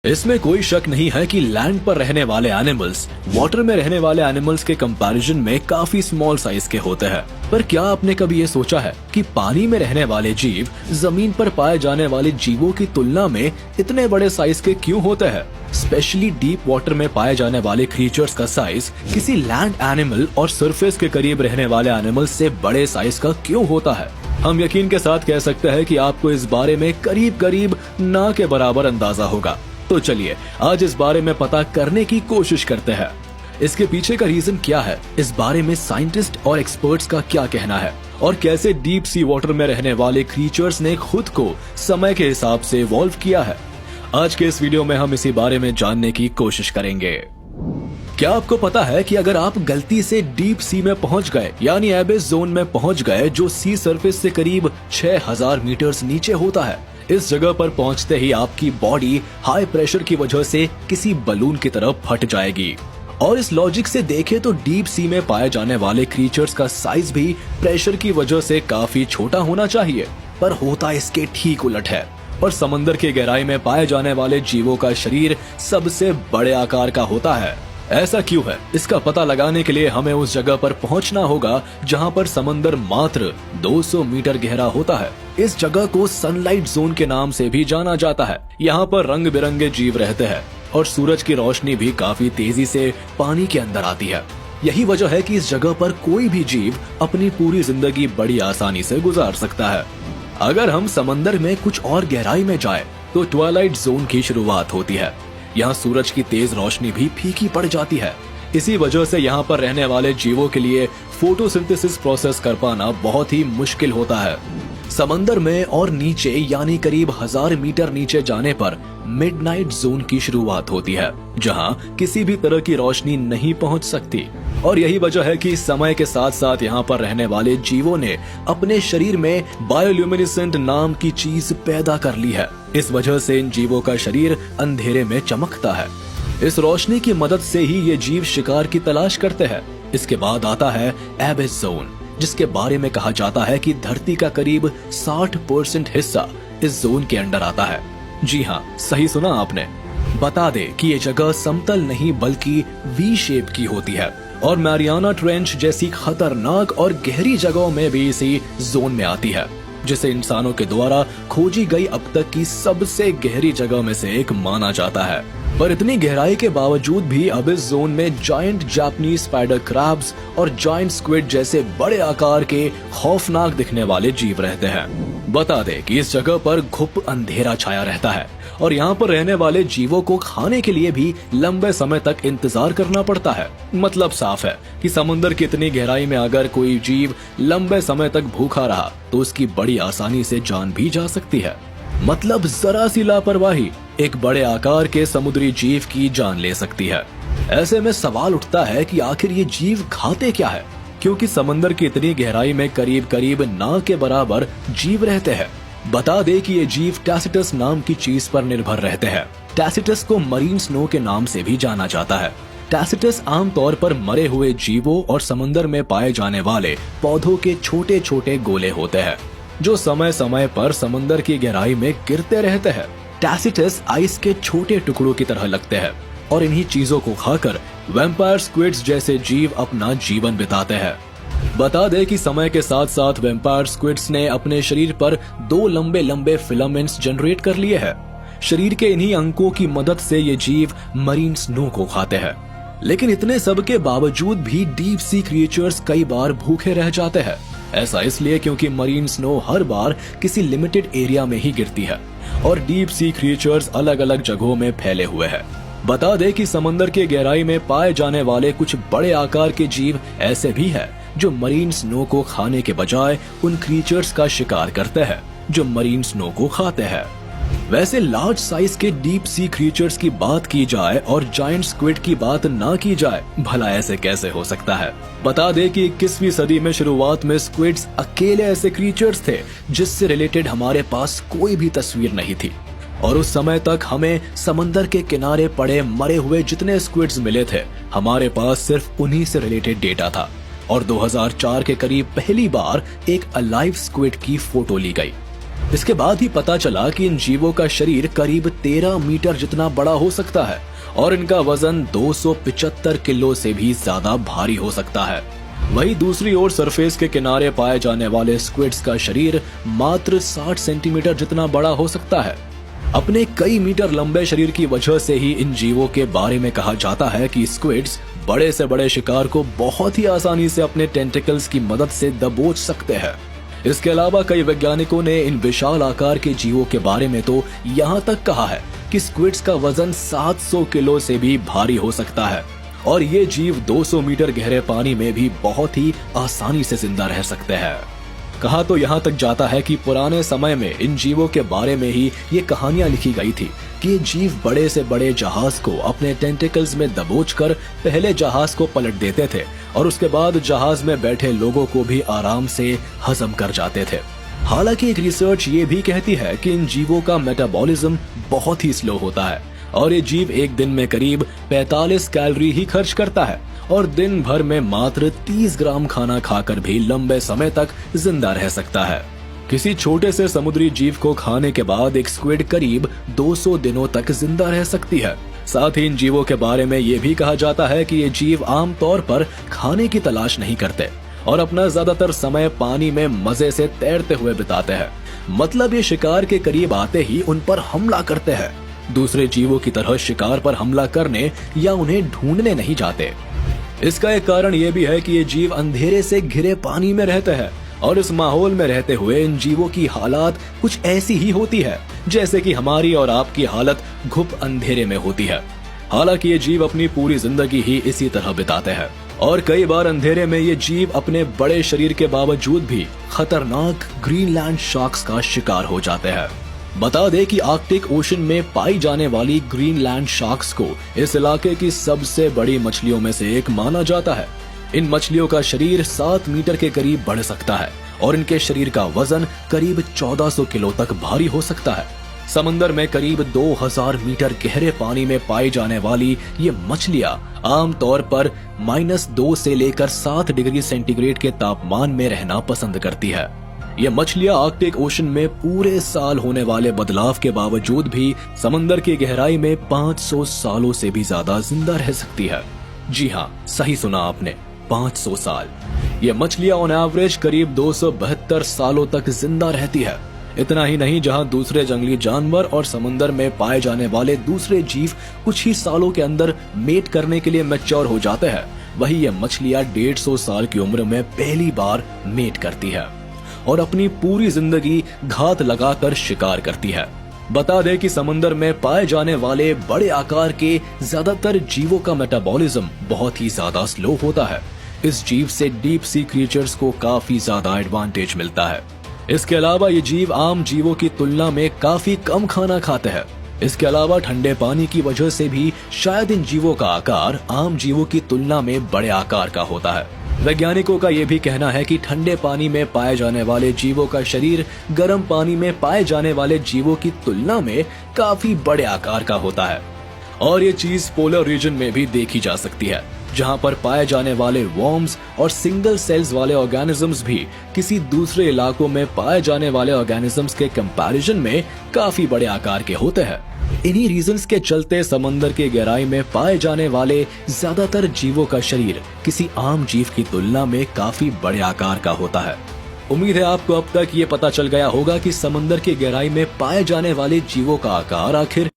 इसमें कोई शक नहीं है कि लैंड पर रहने वाले एनिमल्स वाटर में रहने वाले एनिमल्स के कंपैरिजन में काफी स्मॉल साइज के होते हैं। पर क्या आपने कभी ये सोचा है कि पानी में रहने वाले जीव जमीन पर पाए जाने वाले जीवों की तुलना में इतने बड़े साइज के क्यों होते हैं? स्पेशली डीप वाटर में पाए जाने वाले क्रिएचर्स का साइज किसी लैंड एनिमल और सरफेस के करीब रहने वाले एनिमल्स से बड़े साइज का क्यों होता है? हम यकीन के साथ कह सकते हैं कि आपको इस बारे में करीब करीब ना के बराबर अंदाजा होगा। तो चलिए आज इस बारे में पता करने की कोशिश करते हैं। इसके पीछे का रीजन क्या है, इस बारे में साइंटिस्ट और एक्सपर्ट्स का क्या कहना है और कैसे डीप सी वाटर में रहने वाले क्रिएचर्स ने खुद को समय के हिसाब से इवॉल्व किया है। आज के इस वीडियो में हम इसी बारे में जानने की कोशिश करेंगे। क्या आपको पता है कि अगर आप गलती से डीप सी में पहुंच गए यानी एबिस जोन में पहुंच गए जो सी सरफेस से करीब 6000 मीटर्स नीचे होता है, इस जगह पर पहुंचते ही आपकी बॉडी हाई प्रेशर की वजह से किसी बलून की तरफ फट जाएगी। और इस लॉजिक से देखें तो डीप सी में पाए जाने वाले क्रिएचर्स का साइज भी प्रेशर की वजह से काफी छोटा होना चाहिए, पर होता इसके ठीक उलट है। और समंदर की गहराई में पाए जाने वाले जीवों का शरीर सबसे बड़े आकार का होता है। ऐसा क्यों है, इसका पता लगाने के लिए हमें उस जगह पर पहुंचना होगा जहां पर समंदर मात्र 200 मीटर गहरा होता है। इस जगह को सनलाइट जोन के नाम से भी जाना जाता है। यहाँ पर रंग बिरंगे जीव रहते हैं और सूरज की रोशनी भी काफी तेजी से पानी के अंदर आती है। यही वजह है कि इस जगह पर कोई भी जीव अपनी पूरी जिंदगी बड़ी आसानी से गुजार सकता है। अगर हम समंदर में कुछ और गहराई में जाए तो ट्वाइलाइट जोन की शुरुआत होती है। यहाँ सूरज की तेज रोशनी भी फीकी पड़ जाती है। इसी वजह से यहाँ पर रहने वाले जीवों के लिए फोटोसिंथेसिस प्रोसेस कर पाना बहुत ही मुश्किल होता है। समंदर में और नीचे यानी करीब 1000 मीटर नीचे जाने पर मिडनाइट जोन की शुरुआत होती है, जहाँ किसी भी तरह की रोशनी नहीं पहुँच सकती। और यही वजह है कि समय के साथ साथ यहाँ पर रहने वाले जीवों ने अपने शरीर में बायोल्यूमिनेसेंट नाम की चीज पैदा कर ली है। इस वजह से इन जीवों का शरीर अंधेरे में चमकता है। इस रोशनी की मदद से ही ये जीव शिकार की तलाश करते हैं। इसके बाद आता है एबिस जोन, जिसके बारे में कहा जाता है कि धरती का करीब 60% हिस्सा इस जोन के अंडर आता है। जी हाँ, सही सुना आपने। बता दे कि ये जगह समतल नहीं बल्कि वी शेप की होती है और मैरियाना ट्रेंच जैसी खतरनाक और गहरी जगहों में भी इसी जोन में आती है, जिसे इंसानों के द्वारा खोजी गई अब तक की सबसे गहरी जगह में से एक माना जाता है। पर इतनी गहराई के बावजूद भी अब इस जोन में जायंट जापानीज स्पाइडर क्रैब्स और जायंट स्क्विड जैसे बड़े आकार के खौफनाक दिखने वाले जीव रहते हैं। बता दे कि इस जगह पर घुप अंधेरा छाया रहता है और यहाँ पर रहने वाले जीवों को खाने के लिए भी लंबे समय तक इंतजार करना पड़ता है। मतलब साफ है कि समुद्र की इतनी गहराई में अगर कोई जीव लंबे समय तक भूखा रहा तो उसकी बड़ी आसानी से जान भी जा सकती है। मतलब जरा सी लापरवाही एक बड़े आकार के समुद्री जीव की जान ले सकती है। ऐसे में सवाल उठता है कि आखिर ये जीव खाते क्या है, क्योंकि समंदर की इतनी गहराई में करीब करीब ना के बराबर जीव रहते हैं। बता दे कि ये जीव टैसिटस नाम की चीज पर निर्भर रहते हैं। टैसिटस को मरीन स्नो के नाम से भी जाना जाता है। टैसिटस आमतौर पर मरे हुए जीवों और समंदर में पाए जाने वाले पौधों के छोटे छोटे गोले होते हैं, जो समय समय पर समंदर की गहराई में गिरते रहते हैं। टैसिटस आइस के छोटे टुकड़ों की तरह लगते हैं और इन्हीं चीजों को खाकर वैम्पायर स्क्विड्स जैसे जीव अपना जीवन बिताते हैं। बता दे कि समय के साथ साथ वैम्पायर स्क्विड्स ने अपने शरीर पर 2 लंबे लंबे फिलामेंट्स जनरेट कर लिए हैं। शरीर के इन्हीं अंकों की मदद से ये जीव मरीन स्नो को खाते हैं। लेकिन इतने सब के बावजूद भी डीप सी क्रिएचर्स कई बार भूखे रह जाते हैं। ऐसा इसलिए क्योंकि मरीन स्नो हर बार किसी लिमिटेड एरिया में ही गिरती है और डीप सी क्रिएचर्स अलग अलग जगहों में फैले हुए हैं। बता दे कि समंदर के गहराई में पाए जाने वाले कुछ बड़े आकार के जीव ऐसे भी हैं जो मरीन स्नो को खाने के बजाय उन क्रिएचर्स का शिकार करते हैं जो मरीन स्नो को खाते हैं। वैसे लार्ज साइज के डीप सी क्रिएचर्स की बात की जाए और जायंट स्क्विड की बात ना की जाए, भला ऐसे कैसे हो सकता है? बता दे कि 21वीं सदी में शुरुआत में स्क्विड्स अकेले ऐसे क्रिएचर्स थे जिससे रिलेटेड हमारे पास कोई भी तस्वीर नहीं थी और उस समय तक हमें समंदर के किनारे पड़े मरे हुए जितने स्क्विड्स मिले थे, हमारे पास सिर्फ उन्हीं से रिलेटेड डेटा था। और 2004 के करीब पहली बार एक अलाइव स्क्विड की फोटो ली गई। इसके बाद ही पता चला कि इन जीवों का शरीर करीब 13 मीटर जितना बड़ा हो सकता है और इनका वजन 275 किलो से भी ज्यादा भारी हो सकता है। वहीं दूसरी ओर सरफेस के किनारे पाए जाने वाले स्क्विड्स का शरीर मात्र 60 सेंटीमीटर जितना बड़ा हो सकता है। अपने कई मीटर लंबे शरीर की वजह से ही इन जीवों के बारे में कहा जाता है कि स्क्विड्स बड़े से बड़े शिकार को बहुत ही आसानी से अपने टेंटिकल्स की मदद से दबोच सकते हैं। इसके अलावा कई वैज्ञानिकों ने इन विशाल आकार के जीवों के बारे में तो यहाँ तक कहा है कि स्क्विड्स का वजन 700 किलो से भी भारी हो सकता है और ये जीव 200 मीटर गहरे पानी में भी बहुत ही आसानी से जिंदा रह सकते हैं। कहा तो यहाँ तक जाता है कि पुराने समय में इन जीवों के बारे में ही ये कहानियां लिखी गई थी कि ये जीव बड़े से बड़े जहाज को अपने टेंटिकल्स में दबोचकर पहले जहाज को पलट देते थे और उसके बाद जहाज में बैठे लोगों को भी आराम से हजम कर जाते थे। हालांकि एक रिसर्च ये भी कहती है कि इन जीवों का मेटाबॉलिज्म बहुत ही स्लो होता है और ये जीव एक दिन में करीब 45 कैलोरी ही खर्च करता है और दिन भर में मात्र 30 ग्राम खाना खाकर भी लंबे समय तक जिंदा रह सकता है। किसी छोटे से समुद्री जीव को खाने के बाद एक स्क्विड करीब 200 दिनों तक जिंदा रह सकती है। साथ ही इन जीवों के बारे में ये भी कहा जाता है कि ये जीव आमतौर पर खाने की तलाश नहीं करते और अपना ज्यादातर समय पानी में मजे से तैरते हुए बिताते हैं। मतलब ये शिकार के करीब आते ही उन पर हमला करते हैं। दूसरे जीवों की तरह शिकार पर हमला करने या उन्हें ढूंढने नहीं जाते। इसका एक कारण ये भी है कि ये जीव अंधेरे से घिरे पानी में रहते हैं और इस माहौल में रहते हुए इन जीवों की हालात कुछ ऐसी ही होती है जैसे कि हमारी और आपकी हालत घुप अंधेरे में होती है। हालांकि ये जीव अपनी पूरी जिंदगी ही इसी तरह बिताते हैं और कई बार अंधेरे में ये जीव अपने बड़े शरीर के बावजूद भी खतरनाक ग्रीनलैंड शार्क्स का शिकार हो जाते हैं। बता दें कि आर्कटिक ओशन में पाई जाने वाली ग्रीनलैंड शार्क्स को इस इलाके की सबसे बड़ी मछलियों में से एक माना जाता है। इन मछलियों का शरीर 7 मीटर के करीब बढ़ सकता है और इनके शरीर का वजन करीब 1400 किलो तक भारी हो सकता है। समंदर में करीब 2000 मीटर गहरे पानी में पाई जाने वाली ये मछलियां आमतौर पर -2 से लेकर 7 डिग्री सेंटीग्रेड के तापमान में रहना पसंद करती है। ये मछलियां आर्कटिक ओशन में पूरे साल होने वाले बदलाव के बावजूद भी समंदर की गहराई में 500 सालों से भी ज्यादा जिंदा रह सकती है। जी हाँ, सही सुना आपने, 500 साल। ये मछलियां ऑन एवरेज करीब 272 सालों तक जिंदा रहती है। इतना ही नहीं, जहां दूसरे जंगली जानवर और समंदर में पाए जाने वाले दूसरे जीव कुछ ही सालों के अंदर मेट करने के लिए मैच्योर हो जाते हैं, वही ये मछलियां 150 साल की उम्र में पहली बार मेट करती है और अपनी पूरी जिंदगी घात लगाकर शिकार करती है। बता दें कि समंदर में पाए जाने वाले बड़े आकार के ज्यादातर जीवों का मेटाबॉलिज्म बहुत ही ज्यादा स्लो होता है। इस जीव से डीप सी क्रिएचर्स को काफी ज्यादा एडवांटेज मिलता है। इसके अलावा ये जीव आम जीवों की तुलना में काफी कम खाना खाते हैं। इसके अलावा ठंडे पानी की वजह से भी शायद इन जीवों का आकार आम जीवों की तुलना में बड़े आकार का होता है। वैज्ञानिकों का यह भी कहना है कि ठंडे पानी में पाए जाने वाले जीवों का शरीर गर्म पानी में पाए जाने वाले जीवों की तुलना में काफी बड़े आकार का होता है और ये चीज पोलर रीजन में भी देखी जा सकती है, जहां पर पाए जाने वाले वॉर्म्स और सिंगल सेल्स वाले ऑर्गेनिजम्स भी किसी दूसरे इलाकों में पाए जाने वाले ऑर्गेनिजम्स के कंपैरिजन में काफी बड़े आकार के होते हैं। इन्हीं रीजंस के चलते समंदर की गहराई में पाए जाने वाले ज्यादातर जीवों का शरीर किसी आम जीव की तुलना में काफी बड़े आकार का होता है। उम्मीद है आपको अब तक ये पता चल गया होगा कि समंदर की गहराई में पाए जाने वाले जीवों का आकार आखिर